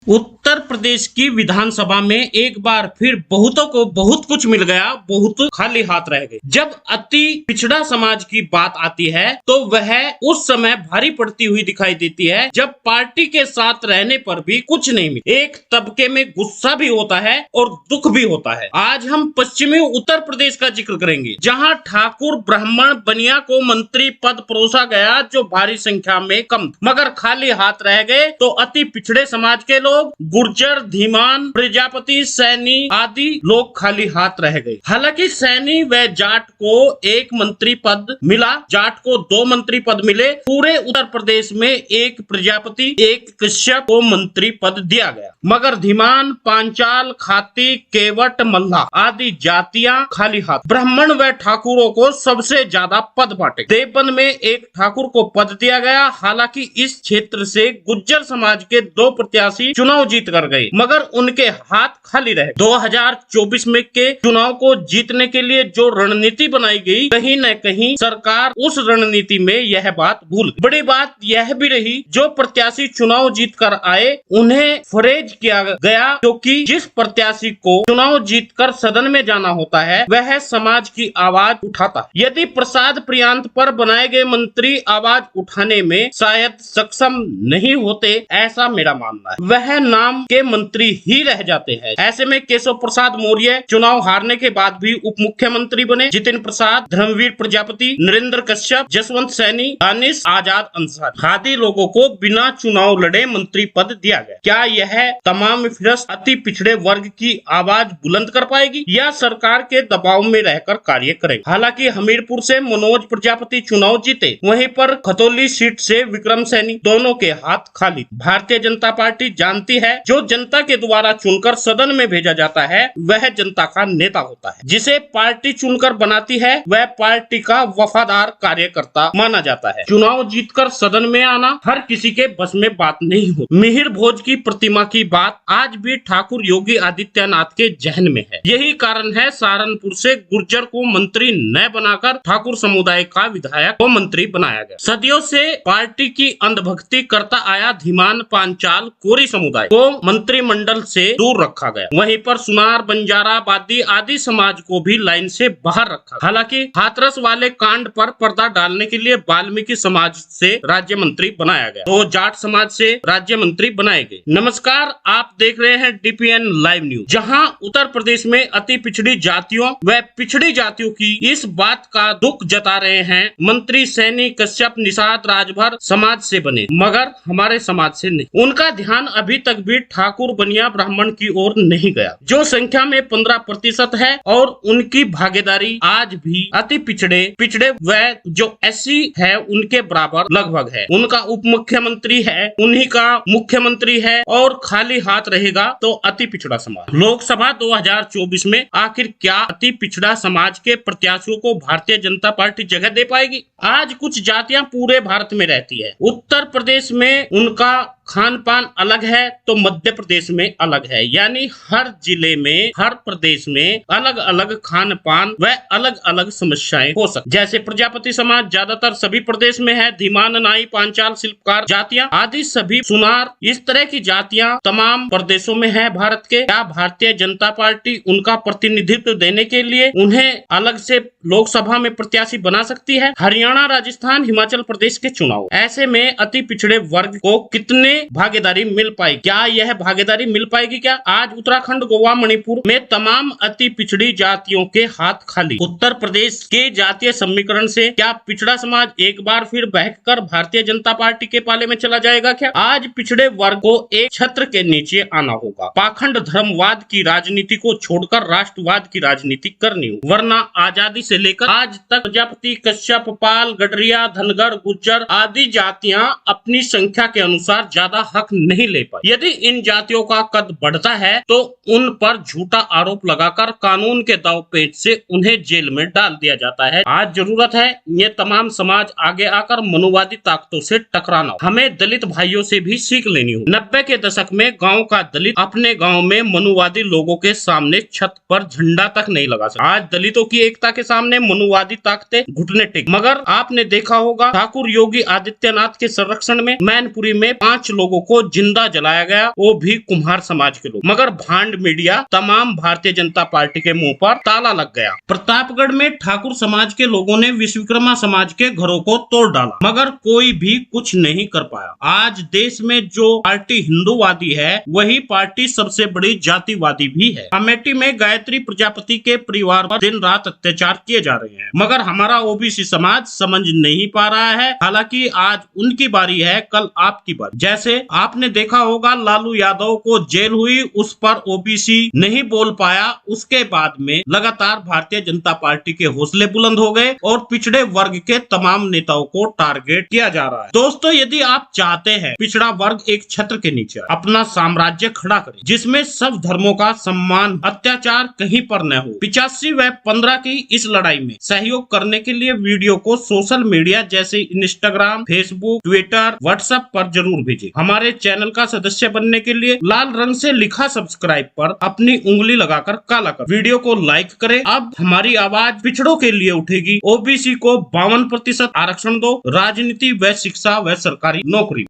उत्तर प्रदेश की विधानसभा में एक बार फिर बहुतों को बहुत कुछ मिल गया, बहुत खाली हाथ रह गए। जब अति पिछड़ा समाज की बात आती है तो वह उस समय भारी पड़ती हुई दिखाई देती है जब पार्टी के साथ रहने पर भी कुछ नहीं मिले। एक तबके में गुस्सा भी होता है और दुख भी होता है। आज हम पश्चिमी उत्तर प्रदेश का जिक्र करेंगे, जहां ठाकुर ब्राह्मण बनिया को मंत्री पद परोसा गया जो भारी संख्या में कम, मगर खाली हाथ रह गए तो अति पिछड़े समाज के लोग, गुर्जर, धीमान, प्रजापति, सैनी आदि लोग खाली हाथ रह गए। हालांकि सैनी व जाट को एक मंत्री पद मिला, जाट को 2 मंत्री पद मिले। पूरे उत्तर प्रदेश में एक प्रजापति, एक कश्यप को मंत्री पद दिया गया, मगर धीमान, पांचाल, खाती, केवट, मल्ला आदि जातियां खाली हाथ। ब्राह्मण व ठाकुरों को सबसे ज्यादा पद बांटे। देवबंद में एक ठाकुर को पद दिया गया। हालांकि इस क्षेत्र से गुर्जर समाज के 2 प्रत्याशी चुनाव जीत कर गए, मगर उनके हाथ खाली रहे। 2024 में के चुनाव को जीतने के लिए जो रणनीति बनाई गई, कहीं न कहीं सरकार उस रणनीति में यह बात भूल गई। बड़ी बात यह भी रही, जो प्रत्याशी चुनाव जीत कर आए उन्हें फरेज किया गया, क्योंकि जिस प्रत्याशी को चुनाव जीत कर सदन में जाना होता है वह समाज की आवाज उठाता है। यदि प्रसाद प्रियांत पर बनाए गए मंत्री आवाज उठाने में शायद सक्षम नहीं होते, ऐसा मेरा मानना है, वह नाम के मंत्री ही रह जाते हैं। ऐसे में केशव प्रसाद मौर्य चुनाव हारने के बाद भी उप मुख्यमंत्री बने। जितिन प्रसाद, धर्मवीर प्रजापति, नरेंद्र कश्यप, जसवंत सैनी, दानिश आजाद अंसारी आदि लोगों को बिना चुनाव लड़े मंत्री पद दिया गया। क्या यह तमाम फिरस्त अति पिछड़े वर्ग की आवाज बुलंद कर पाएगी या सरकार के दबाव में रहकर कार्य करेगी? हालांकि हमीरपुर से मनोज प्रजापति चुनाव जीते, वहीं पर खतौली सीट से विक्रम सैनी, दोनों के हाथ खाली। भारतीय जनता पार्टी जानती है, जो जनता के द्वारा चुनकर सदन में भेजा जाता है वह जनता का नेता होता है। जिसे पार्टी चुनकर बनाती है वह पार्टी का वफादार कार्यकर्ता माना जाता है। चुनाव जीतकर सदन में आना हर किसी के बस में बात नहीं होती। मिहिर भोज की प्रतिमा की बात आज भी ठाकुर योगी आदित्यनाथ के जहन में है। यही कारण है सहारनपुर से गुर्जर को मंत्री न बनाकर ठाकुर समुदाय का विधायक को मंत्री बनाया गया। सदियों से पार्टी की अंधभक्ति करता आया धीमान, पांचाल, कोरी समुदाय को मंत्रिमंडल से दूर रखा गया। वहीं पर सुनार, बंजारा, बादी आदि समाज को भी लाइन से बाहर रखा। हालांकि हाथरस वाले कांड पर पर्दा डालने के लिए वाल्मीकि समाज से राज्य मंत्री बनाया गया, तो जाट समाज से राज्य मंत्री बनाए गए। नमस्कार, आप देख रहे हैं डीपीएन लाइव न्यूज, जहां उत्तर प्रदेश में अति पिछड़ी जातियों व पिछड़ी जातियों की इस बात का दुख जता रहे हैं मंत्री सैनी, कश्यप, निषाद, राजभर समाज से बने, मगर हमारे समाज से नहीं। उनका ध्यान अभी तक भी ठाकुर बनिया ब्राह्मण की ओर नहीं गया, जो संख्या में 15% है, और उनकी भागीदारी आज भी अति पिछड़े व जो एससी है उनके बराबर लगभग है। उनका उप मुख्यमंत्री है, उन्हीं का मुख्यमंत्री है, और खाली हाथ रहेगा तो अति पिछड़ा समाज। लोकसभा 2024 में आखिर क्या अति पिछड़ा समाज के प्रत्याशियों को भारतीय जनता पार्टी जगह दे पाएगी? आज कुछ जातियां पूरे भारत में रहती है। उत्तर प्रदेश में उनका खान पान अलग है तो मध्य प्रदेश में अलग है, यानी हर जिले में, हर प्रदेश में अलग अलग खान पान व अलग अलग समस्याएं हो सकती। जैसे प्रजापति समाज ज्यादातर सभी प्रदेश में है, धीमान, नाई, पांचाल, शिल्पकार जातियां आदि सभी, सुनार, इस तरह की जातियां तमाम प्रदेशों में है भारत के। क्या भारतीय जनता पार्टी उनका प्रतिनिधित्व देने के लिए उन्हें अलग से लोकसभा में प्रत्याशी बना सकती है? हरियाणा, राजस्थान, हिमाचल प्रदेश के चुनाव, ऐसे में अति पिछड़े वर्ग को कितने भागीदारी मिल पाई? क्या यह भागीदारी मिल पाएगी? क्या आज उत्तराखंड, गोवा, मणिपुर में तमाम अति पिछड़ी जातियों के हाथ खाली। उत्तर प्रदेश के जातीय समीकरण से क्या पिछड़ा समाज एक बार फिर बहकर भारतीय जनता पार्टी के पाले में चला जाएगा? क्या आज पिछड़े वर्ग को एक छत्र के नीचे आना होगा? पाखंड धर्मवाद की राजनीति को छोड़कर राष्ट्रवाद की राजनीति करनी होगी, वरना आजादी से लेकर आज तक प्रजापति, कश्यप, पाल, गडरिया, धनगर, गुर्जर आदि जातियां अपनी संख्या के अनुसार ज्यादा हक नहीं ले पाई। यदि इन जातियों का कद बढ़ता है तो उन पर झूठा आरोप लगाकर कानून के दाव पेच से उन्हें जेल में डाल दिया जाता है। आज जरूरत है ये तमाम समाज आगे आकर मनुवादी ताकतों से टकराना। हमें दलित भाइयों से भी सीख लेनी हो। 90 के दशक में गांव का दलित अपने गांव में मनुवादी लोगों के सामने छत पर झंडा तक नहीं लगा सकता। आज दलितों की एकता के सामने मनुवादी ताकतें घुटने टेक। मगर आपने देखा होगा ठाकुर योगी आदित्यनाथ के संरक्षण में मैनपुरी में 5 लोगों को जिंदा जलाया गया, वो भी कुम्हार समाज के लोग। मगर भांड मीडिया तमाम भारतीय जनता पार्टी के मुंह पर ताला लग गया। प्रतापगढ़ में ठाकुर समाज के लोगों ने विश्वकर्मा समाज के घरों को तोड़ डाला, मगर कोई भी कुछ नहीं कर पाया। आज देश में जो पार्टी हिंदूवादी है, वही पार्टी सबसे बड़ी जातिवादी भी है। अमेठी में गायत्री प्रजापति के परिवार पर दिन रात अत्याचार किए जा रहे हैं, मगर हमारा ओबीसी समाज समझ नहीं पा रहा है। हालांकि आज उनकी बारी है, कल आपकी बारी। जैसे आपने देखा होगा, लालू यादव को जेल हुई, उस पर ओबीसी नहीं बोल पाया। उसके बाद में लगातार भारतीय जनता पार्टी के हौसले बुलंद हो गए और पिछड़े वर्ग के तमाम नेताओं को टारगेट किया जा रहा है। दोस्तों, यदि आप चाहते हैं पिछड़ा वर्ग एक छत्र के नीचे अपना साम्राज्य खड़ा करे, जिसमें सब धर्मों का सम्मान, अत्याचार कहीं पर न हो, 85 व 15 की इस लड़ाई में सहयोग करने के लिए वीडियो को सोशल मीडिया जैसे इंस्टाग्राम, फेसबुक, ट्विटर, व्हाट्सएप पर जरूर भेजें। हमारे चैनल का सदस्य बनने के लिए लाल रंग से लिखा सब्सक्राइब पर अपनी उंगली लगाकर काला कर वीडियो को लाइक करें। अब हमारी आवाज पिछड़ों के लिए उठेगी। ओबीसी को 52% आरक्षण दो, राजनीति व शिक्षा व सरकारी नौकरी।